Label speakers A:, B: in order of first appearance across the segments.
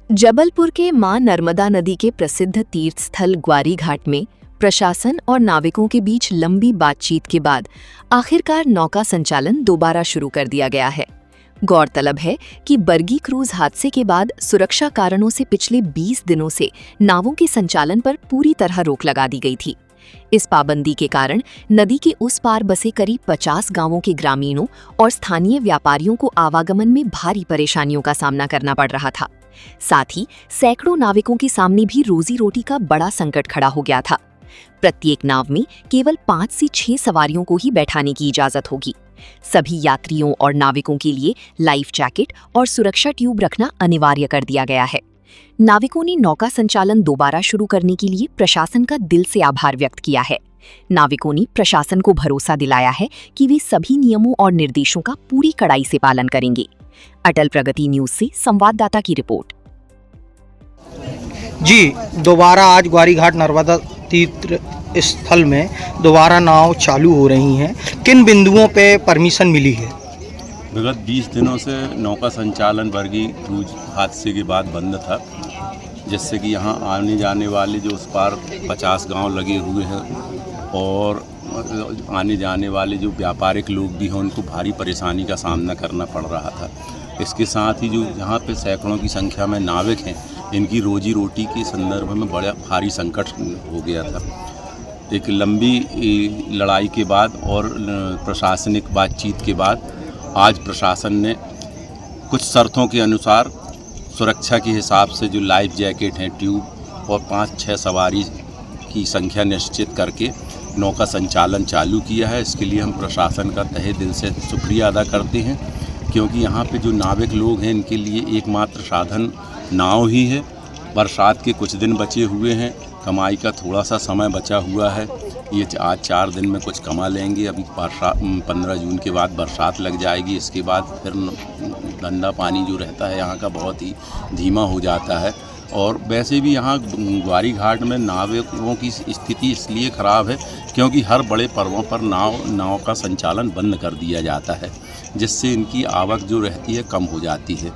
A: जबलपुर के मां नर्मदा नदी के प्रसिद्ध तीर्थ स्थल ग्वारी घाट में प्रशासन और नाविकों के बीच लंबी बातचीत के बाद आखिरकार नौका संचालन दोबारा शुरू कर दिया गया है। गौरतलब है कि बरगी क्रूज हादसे के बाद सुरक्षा कारणों से पिछले 20 दिनों से नावों के संचालन पर पूरी तरह रोक लगा दी गई थी। इस पाबंदी के कारण नदी के उस पार बसे करीब 50 गांवों के ग्रामीणों और स्थानीय व्यापारियों को आवागमन में भारी परेशानियों का सामना करना पड़ रहा था। साथ ही सैकड़ों नाविकों के सामने भी रोजी रोटी का बड़ा संकट खड़ा हो गया था। प्रत्येक नाव में केवल 5 से 6 सवारियों को ही बैठाने की इजाजत होगी। सभी यात्रियों और नाविकों के लिए लाइफ जैकेट और सुरक्षा ट्यूब रखना अनिवार्य कर दिया गया है। नाविकों ने नौका संचालन दोबारा शुरू करने के लिए प्रशासन का दिल से आभार व्यक्त किया है। नाविकों ने प्रशासन को भरोसा दिलाया है कि वे सभी नियमों और निर्देशों का पूरी कड़ाई से पालन करेंगे। अटल प्रगति न्यूज से संवाददाता की रिपोर्ट।
B: जी, दोबारा आज ग्वारी घाट नर्मदा तीर्थ स्थल में दोबारा नाव चालू हो रही हैं। किन बिंदुओं पे परमिशन मिली है?
C: विगत 20 दिनों से नौका संचालन बरगी क्रूज हादसे के बाद बंद था, जिससे कि यहाँ आने जाने वाले जो उस पार 50 गांव लगे हुए हैं और आने जाने वाले जो व्यापारिक लोग भी हैं उनको भारी परेशानी का सामना करना पड़ रहा था। इसके साथ ही जो यहाँ पे सैकड़ों की संख्या में नाविक हैं, इनकी रोजी रोटी के संदर्भ में बड़ा भारी संकट हो गया था। एक लंबी लड़ाई के बाद और प्रशासनिक बातचीत के बाद आज प्रशासन ने कुछ शर्तों के अनुसार सुरक्षा के हिसाब से जो लाइफ जैकेट हैं, ट्यूब और 5-6 सवारी की संख्या निश्चित करके नौका संचालन चालू किया है। इसके लिए हम प्रशासन का तहे दिल से शुक्रिया अदा करते हैं, क्योंकि यहाँ पे जो नाविक लोग हैं इनके लिए एकमात्र साधन नाव ही है। बरसात के कुछ दिन बचे हुए हैं, कमाई का थोड़ा सा समय बचा हुआ है। ये आज 4 दिन में कुछ कमा लेंगे। अभी 15 जून के बाद बरसात लग जाएगी। इसके बाद फिर गंदा पानी जो रहता है यहाँ का बहुत ही धीमा हो जाता है। और वैसे भी यहाँ ग्वारी घाट में नाविकों की स्थिति इसलिए ख़राब है क्योंकि हर बड़े पर्वों पर नाव का संचालन बंद कर दिया जाता है, जिससे इनकी आवक जो रहती है कम हो जाती है।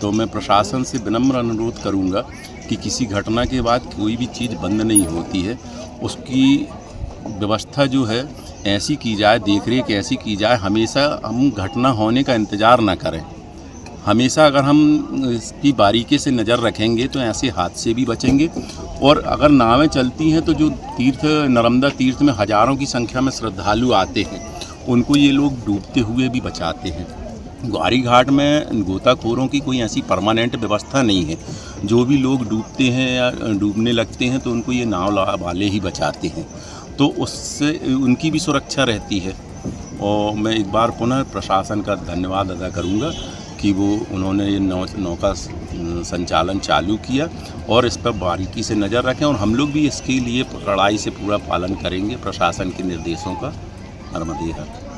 C: तो मैं प्रशासन से विनम्र अनुरोध करूँगा कि किसी घटना के बाद कोई भी चीज़ बंद नहीं होती है, उसकी व्यवस्था जो है ऐसी की जाए, देखरेख ऐसी की जाए। हमेशा हम घटना होने का इंतज़ार ना करें। हमेशा अगर हम इसकी बारीकी से नज़र रखेंगे तो ऐसे हादसे भी बचेंगे। और अगर नावें चलती हैं तो जो नर्मदा तीर्थ में हज़ारों की संख्या में श्रद्धालु आते हैं, उनको ये लोग डूबते हुए भी बचाते हैं। ग्वारी घाट में गोताखोरों की कोई ऐसी परमानेंट व्यवस्था नहीं है। जो भी लोग डूबते हैं या डूबने लगते हैं तो उनको ये नाव वाले ही बचाते हैं, तो उससे उनकी भी सुरक्षा रहती है। और मैं एक बार पुनः प्रशासन का धन्यवाद अदा करूँगा कि उन्होंने ये नौका संचालन चालू किया और इस पर बारीकी से नज़र रखें। और हम लोग भी इसके लिए कड़ाई से पूरा पालन करेंगे प्रशासन के निर्देशों का। नर्मदे हर।